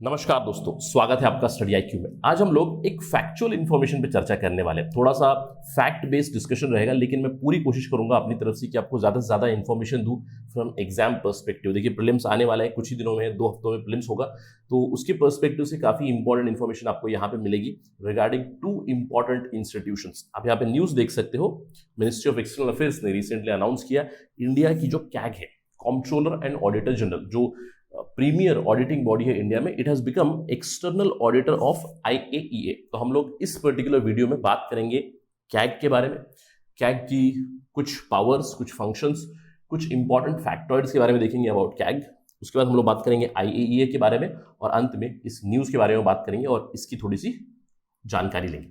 नमस्कार दोस्तों, स्वागत है आपका स्टडी आईक्यू में। आज हम लोग एक फैक्चुअल इंफॉर्मेशन पे चर्चा करने वाले हैं। थोड़ा सा फैक्ट बेस्ड डिस्कशन रहेगा, लेकिन मैं पूरी कोशिश करूंगा अपनी तरफ से कि आपको ज्यादा से ज्यादा इंफॉर्मेशन दूं फ्रॉम एग्जाम पर्सपेक्टिव। देखिए, प्रीलिम्स आने वाला है कुछ ही दिनों में, 2 हफ्तों में प्रीलिम्स होगा, तो उसके पर्सपेक्टिव से काफी इंपॉर्टेंट इन्फॉर्मेशन आपको यहाँ पे मिलेगी रिगार्डिंग 2 इंपॉर्टेंट इंस्टीट्यूशंस। आप यहाँ पे न्यूज देख सकते हो, मिनिस्ट्री ऑफ एक्सटर्नल अफेयर्स ने रिसेंटली अनाउंस किया इंडिया की जो कैग है, कंट्रोलर एंड ऑडिटर जनरल, जो प्रीमियर ऑडिटिंग बॉडी है इंडिया में, it has become external auditor of IAEA। तो हम लोग इस पर्टिकुलर वीडियो में बात करेंगे कैग के बारे में, कैग की कुछ पावर्स, कुछ फंक्शंस, कुछ इंपॉर्टेंट फैक्टॉइड्स के बारे में देखेंगे अबाउट कैग। उसके बाद हम लोग बात करेंगे IAEA के बारे में, और अंत में इस न्यूज के बारे में बात करेंगे और इसकी थोड़ी सी जानकारी लेंगे।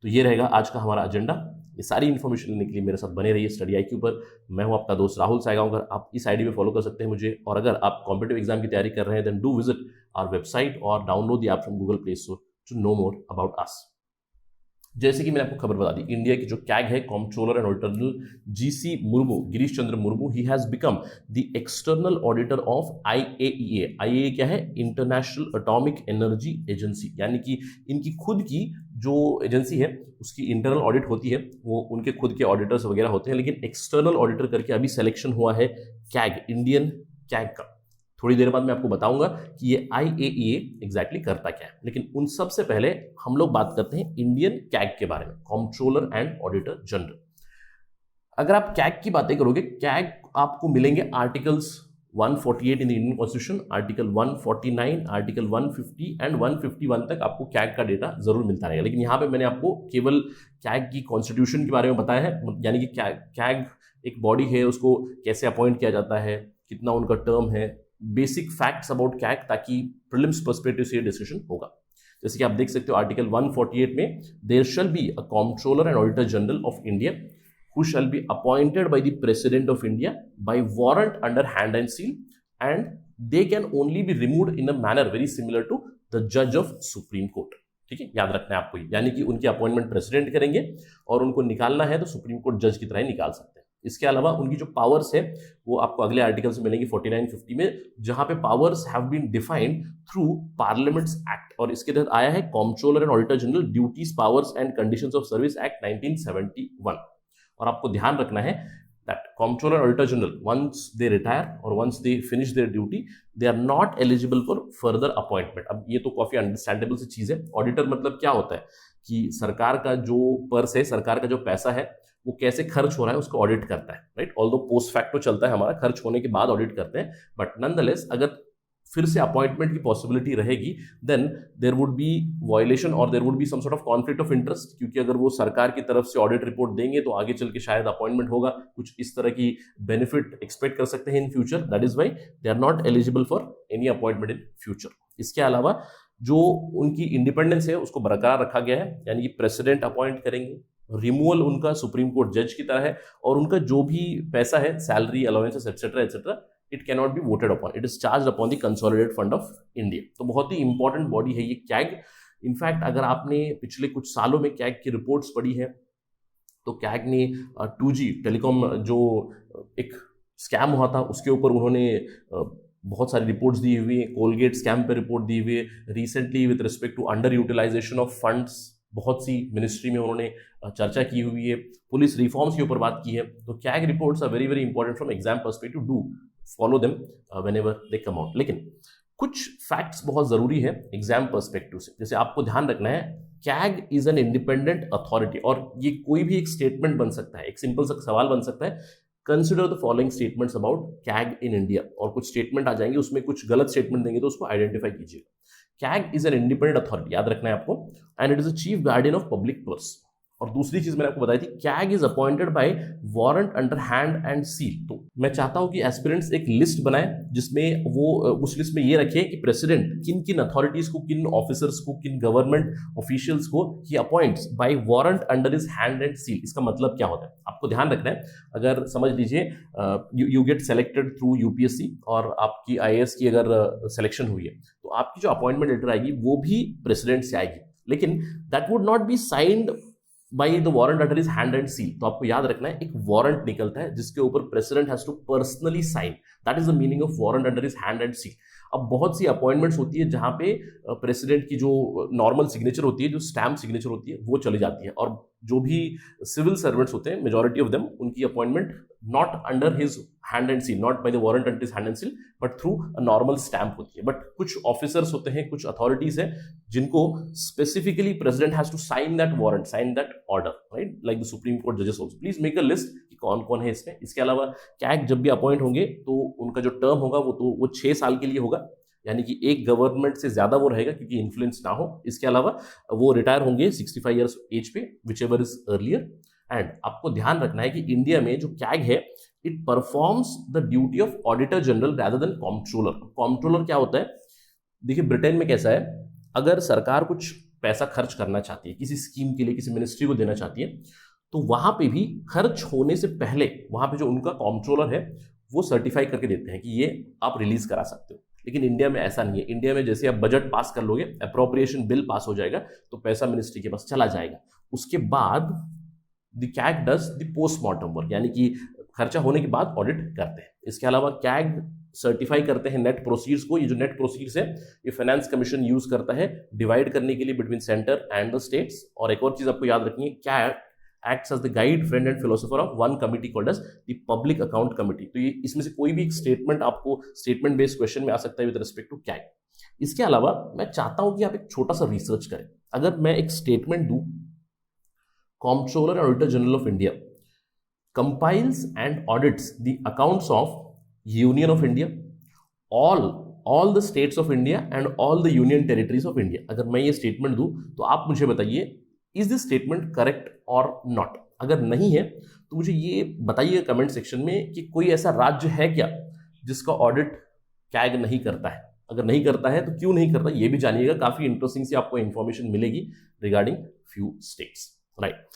तो ये रहेगा आज का हमारा एजेंडा। ये सारी इन्फॉर्मेशन लेने के लिए मेरे साथ बने रहिए स्टडी आईक्यू पर। मैं हूं आपका दोस्त राहुल सायगांवकर। आप इस आईडी पे फॉलो कर सकते हैं मुझे, और अगर आप कॉम्पिटिटिव एग्जाम की तैयारी कर रहे हैं, then do visit our website और download the app from Google Play Store to know more about us. जैसे कि मैंने आपको खबर बता दी, इंडिया की जो कैग है, controller and auditor general GC Murmu, Girish Chandra Murmu, he has become the external auditor of IAEA। IAEA क्या है? इंटरनेशनल एटॉमिक एनर्जी एजेंसी, यानी कि इनकी खुद की जो एजेंसी है उसकी इंटरनल ऑडिट होती है, वो उनके खुद के ऑडिटर्स वगैरह होते हैं, लेकिन एक्सटर्नल ऑडिटर करके अभी सिलेक्शन हुआ है कैग, इंडियन कैग का। थोड़ी देर बाद मैं आपको बताऊंगा कि ये IAEA एग्जैक्टली करता क्या है, लेकिन उन सबसे पहले हम लोग बात करते हैं इंडियन कैग के बारे में, कंट्रोलर एंड ऑडिटर जनरल। अगर आप कैग की बातें करोगे, कैग आपको मिलेंगे articles 148 in the Indian constitution, article 149, article 150 and 151 तक आपको कैग का डेटा जरूर मिलता रहेगा। लेकिन यहाँ पे मैंने आपको केवल कैग की कॉन्स्टिट्यूशन के बारे में बताया है, यानी कि कैग एक बॉडी है, उसको कैसे अपॉइंट किया जाता है, कितना उनका टर्म है, बेसिक फैक्ट्स अबाउट कैग, ताकि प्रीलिम्स पर्सपेक्टिव से ये डिस्कशन होगा। जैसे कि आप देख सकते हो आर्टिकल 148 में, there shall be a controller and auditor general of India who shall be appointed by the president of India by warrant under hand and seal, and they can only be removed in a manner very similar to the judge of Supreme Court। ठीक है, याद रखना है आपको, यानी कि उनकी appointment president करेंगे और उनको निकालना है तो सुप्रीम कोर्ट जज की तरह ही निकाल सकते हैं। इसके अलावा उनकी जो पावर्स है वो आपको अगले आर्टिकल से मिलेंगे 49-50 में, जहां पे powers have been defined through parliament's act, और इसके तहत आया है controller and auditor general duties, powers and conditions of service act 1971। और आपको ध्यान रखना है that controller auditor general, once they retire और once they finish their duty, they are not eligible for further appointment. अब ये तो काफी अंडरस्टैंडेबल सी चीज है। ऑडिटर मतलब क्या होता है कि सरकार का जो पर्स है, सरकार का जो पैसा है, वो कैसे खर्च हो रहा है उसको ऑडिट करता है, राइट। ऑल्दो पोस्ट फैक्टो चलता है हमारा, खर्च होने के बाद ऑडिट करते हैं, बट नॉनदलेस अगर फिर से अपॉइंटमेंट की पॉसिबिलिटी रहेगी, then there would be violation और there would be some sort of conflict of interest, क्योंकि अगर वो सरकार की तरफ से ऑडिट रिपोर्ट देंगे तो आगे चल के शायद अपॉइंटमेंट होगा, कुछ इस तरह की बेनिफिट एक्सपेक्ट कर सकते हैं in future. That is why they are not eligible for any appointment in future. इसके अलावा जो उनकी इंडिपेंडेंस है उसको बरकरार रखा गया है, यानी कि प्रेसिडेंट अपॉइंट करेंगे, रिमूवल उनका सुप्रीम कोर्ट जज की तरह है, और उनका जो भी पैसा है, salary, allowances etcetera etcetera, it can not be voted upon, it is charge upon the consolidated fund of India. तो बहुत ही इंपॉर्टेंट बॉडी है ये कैग। इनफैक्ट अगर आपने पिछले कुछ सालों में कैग की रिपोर्ट्स पढ़ी है, तो कैग ने 2G टेलीकॉम जो एक स्कैम हुआ था उसके ऊपर उन्होंने बहुत सारी रिपोर्ट्स दी हुई है। कोलगेट स्कैम पे रिपोर्ट दी हुई है। Recently with respect to under utilisation of funds, बहुत सी मिनिस्ट्री में उन्होंने चर्चा की हुई है। पुलिस रिफॉर्म्स के ऊपर बात की है। तो CAG reports are very very important from exam perspective, do follow them whenever they come out. लेकिन कुछ फैक्ट्स बहुत जरूरी है एग्जाम पर्सपेक्टिव से। जैसे आपको ध्यान रखना है, CAG is an independent authority, और ये कोई भी एक स्टेटमेंट बन सकता है, एक सिंपल सा सवाल बन सकता है, consider the following statements about CAG in India, और कुछ स्टेटमेंट आ जाएंगे, उसमें कुछ गलत स्टेटमेंट देंगे तो उसको आइडेंटिफाई कीजिएगा। CAG is an independent authority, याद रखना है आपको, and it is a chief guardian of public purse. और दूसरी चीज मैंने आपको बताई थी, CAG is appointed by warrant under hand and seal. तो मैं चाहता हूं कि एस्पिरेंट्स एक लिस्ट बनाए जिसमें वो उस लिस्ट में ये रखे कि प्रेसिडेंट किन किन अथॉरिटीज को, किन ऑफिसर्स को, किन गवर्नमेंट ऑफिशियल्स को ही appoints by warrant under his hand and seal. इसका मतलब क्या होता है आपको ध्यान रखना है। अगर समझ लीजिए you get selected through UPSC और आपकी IAS की अगर सिलेक्शन हुई है, तो आपकी जो अपॉइंटमेंट लेटर आएगी वो भी प्रेसिडेंट से आएगी, लेकिन that would not be signed by the warrant under his hand and seal. तो आपको याद रखना है एक वारंट निकलता है जिसके ऊपर president has to personally sign, that is the meaning of warrant under his hand and seal. अब बहुत सी अपॉइंटमेंट्स होती है जहां पे प्रेसिडेंट की जो नॉर्मल सिग्नेचर होती है, जो स्टैम्प सिग्नेचर होती है, वो चली जाती है, और जो भी सिविल सर्वेंट्स होते हैं मेजॉरिटी ऑफ देम, उनकी appointment not under his hand and seal, not by the warrant under his hand and seal, but through a normal stamp होती है। बट कुछ ऑफिसर्स होते हैं, कुछ अथॉरिटीज हैं जिनको specifically president has to sign that warrant, sign that order, right, like the supreme court जजेस also. Please make a list कि कौन कौन है इसमें। इसके अलावा कैग जब भी अपॉइंट होंगे तो उनका जो टर्म होगा वो 6 साल के लिए होगा, यानी कि एक गवर्नमेंट से ज्यादा वो रहेगा क्योंकि इन्फ्लुएंस ना हो। इसके अलावा वो रिटायर होंगे 65 ईयर्स एज पे, which ever is earlier. And आपको ध्यान रखना है कि इंडिया में जो कैग है, it performs the duty of auditor general rather than comptroller. Comptroller क्या होता है? देखिए ब्रिटेन में कैसा है, अगर सरकार कुछ पैसा खर्च करना चाहती है किसी स्कीम के लिए, किसी मिनिस्ट्री को देना चाहती है, तो वहां पे भी खर्च होने से पहले वहां पे जो उनका कॉम्प्ट्रोलर है वो सर्टिफाई करके देते हैं कि ये आप रिलीज करा सकते हो। लेकिन इंडिया में ऐसा नहीं है। इंडिया में जैसे आप बजट पास कर लोगे, अप्रोप्रिएशन बिल पास हो जाएगा, तो पैसा मिनिस्ट्री के पास चला जाएगा। उसके बाद the CAG does the postmortem work, यानी कि खर्चा होने के बाद ऑडिट करते हैं। इसके अलावा कैग सर्टिफाई करते हैं नेट प्रोसीड्स को। ये जो नेट प्रोसीड्स है ये फाइनेंस कमीशन यूज करता है डिवाइड करने के लिए between centre and the states. और एक और चीज आपको याद रखनी है, CAG acts as the guide, friend and philosopher of one committee called as the public account committee। तो ये इसमें से कोई भी एक स्टेटमेंट आपको स्टेटमेंट बेस्ड क्वेश्चन में आ सकता है विद रिस्पेक्ट टू कैग। इसके अलावा मैं चाहता हूं कि आप एक छोटा सा रिसर्च करें। अगर मैं एक स्टेटमेंट दूं, comptroller and auditor general of India compiles and audits the accounts of Union of India, all the states of India and all the union territories of India। अगर मैं ये स्टेटमेंट दूं तो आप मुझे बताइए इज दिस स्टेटमेंट करेक्ट और not. अगर नहीं है तो मुझे ये बताइए कमेंट सेक्शन में कि कोई ऐसा राज्य है क्या जिसका ऑडिट कैग नहीं करता है। अगर नहीं करता है तो क्यों नहीं करता, ये भी जानिएगा। काफी इंटरेस्टिंग सी आपको इंफॉर्मेशन मिलेगी रिगार्डिंग फ्यू स्टेट्स, राइट।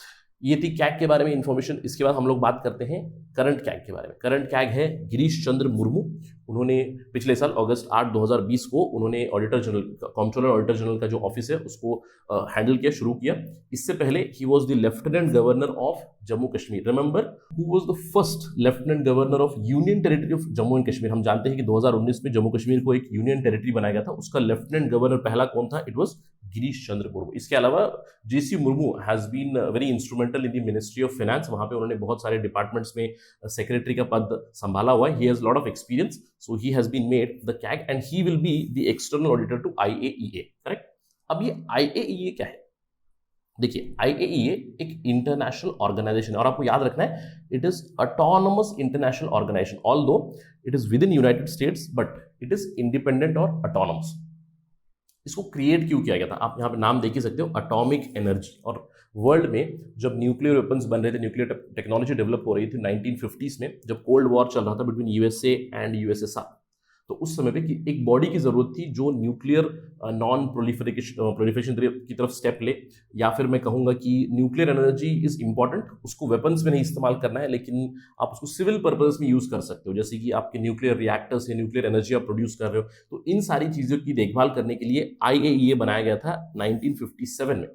ये थी कैग के बारे में इंफॉर्मेशन। इसके बाद हम लोग बात करते हैं करंट कैग के बारे में। करंट कैग है गिरीश चंद्र मुर्मू। उन्होंने पिछले साल अगस्त 8 2020 को उन्होंने auditor general, comptroller auditor general का जो ऑफिस है उसको हैंडल किया, शुरू किया। इससे पहले he was the lieutenant governor of Jammu Kashmir. Remember who was the first lieutenant governor of union territory of Jammu and Kashmir. हम जानते हैं कि 2019 में जम्मू कश्मीर को एक यूनियन टेरिटरी बनाया गया था, उसका लेफ्टिनेंट गवर्नर पहला कौन था? It was Girish Chandra Murmu. इसके अलावा GC Murmu has been very instrumental in the ministry of finance. वहां पे उन्होंने बहुत सारे डिपार्टमेंट्स में सेक्रेटरी का पद संभाला हुआ है। He has lot of experience, so he has been made the CAG and he will be the external auditor to IAEA, correct. अब ये IAEA क्या है? देखिए IAEA एक इंटरनेशनल ऑर्गेनाइजेशन है और आपको याद रखना है it is autonomous international organisation, although it is within United States but it is independent और ऑटोनोमस। इसको क्रिएट क्यों किया गया था? आप यहाँ पे नाम देख ही सकते हो, एटॉमिक एनर्जी। और वर्ल्ड में जब न्यूक्लियर वेपन्स बन रहे थे, न्यूक्लियर टेक्नोलॉजी डेवलप हो रही थी 1950s में, जब कोल्ड वॉर चल रहा था बिटवीन USA एंड USSR, तो उस समय पे एक बॉडी की जरूरत थी जो न्यूक्लियर नॉन प्रोलिफरेशन की तरफ स्टेप ले, या फिर मैं कहूंगा कि न्यूक्लियर एनर्जी इज इंपॉर्टेंट, उसको वेपन्स में नहीं इस्तेमाल करना है लेकिन आप उसको सिविल पर्पज में यूज कर सकते हो, जैसे कि आपके न्यूक्लियर रिएक्टर्स या न्यूक्लियर एनर्जी आप प्रोड्यूस कर रहे हो। तो इन सारी चीजों की देखभाल करने के लिए IAEA बनाया गया था 1957 में,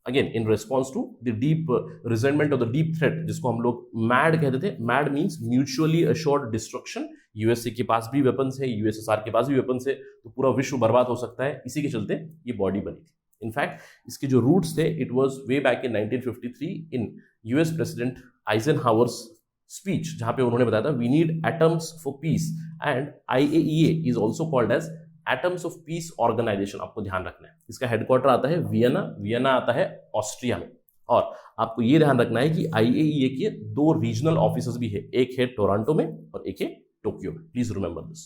again in response to the deep resentment और द डीप थ्रेट, जिसको हम लोग मैड कहते थे। MAD means mutually assured destruction. USA के पास भी वेपन्स है, USSR के पास भी वेपन्स है, तो पूरा विश्व बर्बाद हो सकता है। इसी के चलते ये बॉडी बनी थी। इनफैक्ट इसके जो रूट्स थे, it was way back in 1953 in US president Eisenhower's speech, जहां पे उन्होंने बताया था we need atoms for peace, and IAEA is also called as atoms of peace organisation. आपको ध्यान रखना है इसका हेडक्वार्टर आता है वियना आता है ऑस्ट्रिया में। और आपको ये ध्यान रखना है कि IAEA के 2 रीजनल ऑफिसेस भी है, एक है टोरंटो में और एक है टोक्यो में। Please remember this.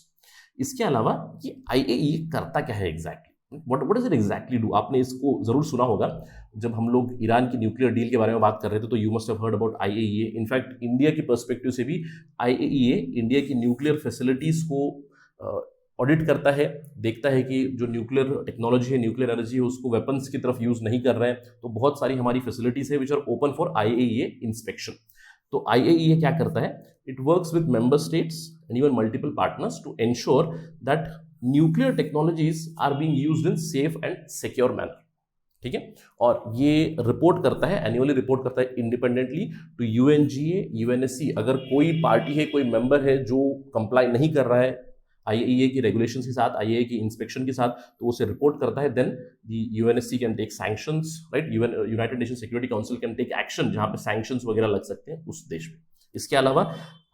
इसके अलावा ये IAEA करता क्या है exactly, what does it exactly do? आपने इसको जरूर सुना होगा जब हम लोग ईरान की न्यूक्लियर डील के बारे में बात कर रहे थे, तो you must have heard about IAEA। In fact India की पर्सपेक्टिव से भी IAEA इंडिया की न्यूक्लियर फैसिलिटीज को ऑडिट करता है, देखता है कि जो न्यूक्लियर टेक्नोलॉजी है, न्यूक्लियर एनर्जी है, उसको वेपन्स की तरफ यूज नहीं कर रहे हैं। तो बहुत सारी हमारी फैसिलिटीज है which are open for IAEA inspection. तो IAEA क्या करता है? It works with member states and even multiple partners to ensure that nuclear technologies are being used in safe and secure manner. ठीक है। और ये रिपोर्ट करता है, एनुअली रिपोर्ट करता है इंडिपेंडेंटली टू यूएनजीए, यूएनएससी। अगर कोई पार्टी है, कोई मेंबर है जो कंप्लाई नहीं कर रहा है आईएईए की रेगुलेशन के साथ, आईएईए की इंस्पेक्शन के साथ, तो उसे रिपोर्ट करता है, then the UNSC can take sanctions, right. United Nation Security Council can take action जहां पे सैंक्शंस वगैरह लग सकते हैं उस देश में। इसके अलावा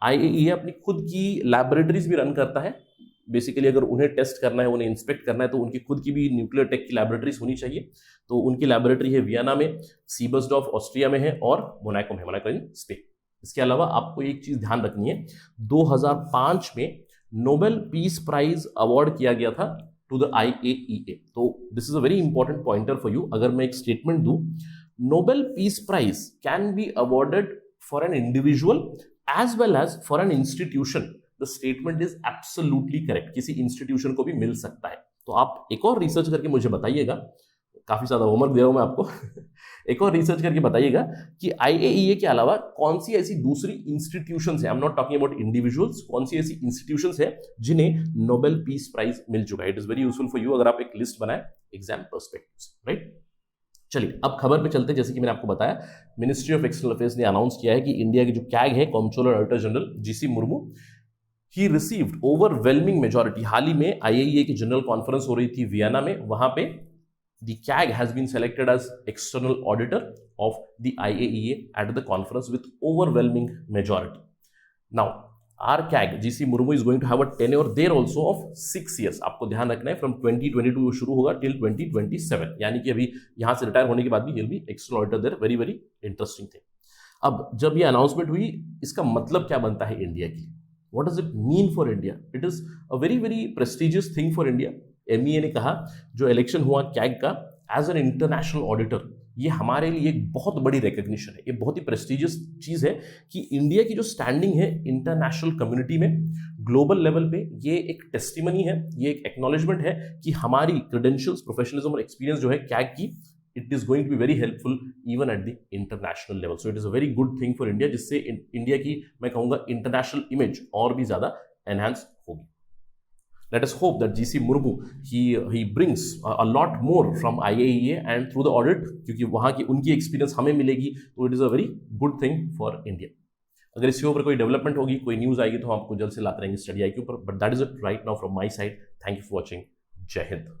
आईएईए अपनी खुद की लैबोरेटरीज भी रन करता है। बेसिकली अगर उन्हें टेस्ट करना है, उन्हें इंस्पेक्ट करना है, तो उनकी खुद की भी न्यूक्लियर टेक की लैबोरेटरीज होनी चाहिए। तो उनकी लैबोरेटरी है वियना में, सीबर्सडॉर्फ ऑस्ट्रिया में है और मोनाको में, मोनाको इन स्पेन। इसके अलावा आपको एक चीज ध्यान रखनी है, 2005 में नोबेल पीस प्राइज अवार्ड किया गया था टू द आईएईए। तो this is a very important pointer for you. अगर मैं एक स्टेटमेंट दूं, Nobel peace prize can be awarded for an individual as well as for an institution, the statement is absolutely correct. किसी institution को भी मिल सकता है। तो आप एक और रिसर्च करके मुझे बताइएगा, काफी ज्यादा होमवर्क दे रहा हूं मैं आपको एक और रिसर्च करके बताइएगा कि आईएईए के अलावा कौन सी ऐसी दूसरी इंस्टीट्यूशंस है, I am not talking about individuals, कौन सी ऐसी इंस्टीट्यूशंस है जिन्हें नोबेल पीस प्राइज मिल चुका है। It is very useful for you अगर आप एक लिस्ट बनाए एग्जाम पर्सपेक्टिव से, राइट। चलिए अब खबर पे चलते हैं। जैसे कि मैंने आपको बताया, मिनिस्ट्री ऑफ एक्सटर्नल अफेयर्स ने अनाउंस किया है कि इंडिया के जो कैग है, controller auditor general GC Murmu, he received overwhelming majority. हाल ही में आईएईए की जनरल कॉन्फ्रेंस हो रही थी वियना में, वहां पे the CAG has been selected as external auditor of the IAEA at the conference with overwhelming majority. Now, our CAG, GC Murmu, is going to have a tenure there also of 6 years. आपको ध्यान रखना है, from 2022 शुरू होगा till 2027, यानी कि अभी यहाँ से रिटायर होने के बाद भी he'll be external auditor there. Very very interesting thing. अब जब ये अनाउंसमेंट हुई, इसका मतलब क्या बनता है इंडिया के लिए? What does it mean for India? It is a very very prestigious thing for India. MEA ने कहा जो इलेक्शन हुआ कैग का एज एन इंटरनेशनल ऑडिटर, ये हमारे लिए एक बहुत बड़ी रिकग्निशन है, ये बहुत ही प्रेस्टिजियस चीज है कि इंडिया की जो स्टैंडिंग है इंटरनेशनल कम्युनिटी में, ग्लोबल लेवल पे, ये एक टेस्टिमनी है, ये एक एक्नॉलेजमेंट है कि हमारी क्रेडेंशियल्स, प्रोफेशनलिज्म और एक्सपीरियंस जो है कैग की, it is going to be very helpful even at the international level. So it is a very good thing for India, जिससे इंडिया की मैं कहूंगा इंटरनेशनल इमेज और भी ज्यादा एनहांस होगी। Let us hope that GC Murmu he brings a lot more from IAEA and through the audit, क्योंकि वहाँ की उनकी एक्सपीरियंस हमें मिलेगी, तो it is a very good thing for India. अगर इसके ऊपर कोई डेवलपमेंट होगी, कोई न्यूज़ आएगी, तो हम आपको जल्द से लाते रहेंगे स्टडी आई के ऊपर। But that is it right now from my side. Thank you for watching. जय हिंद।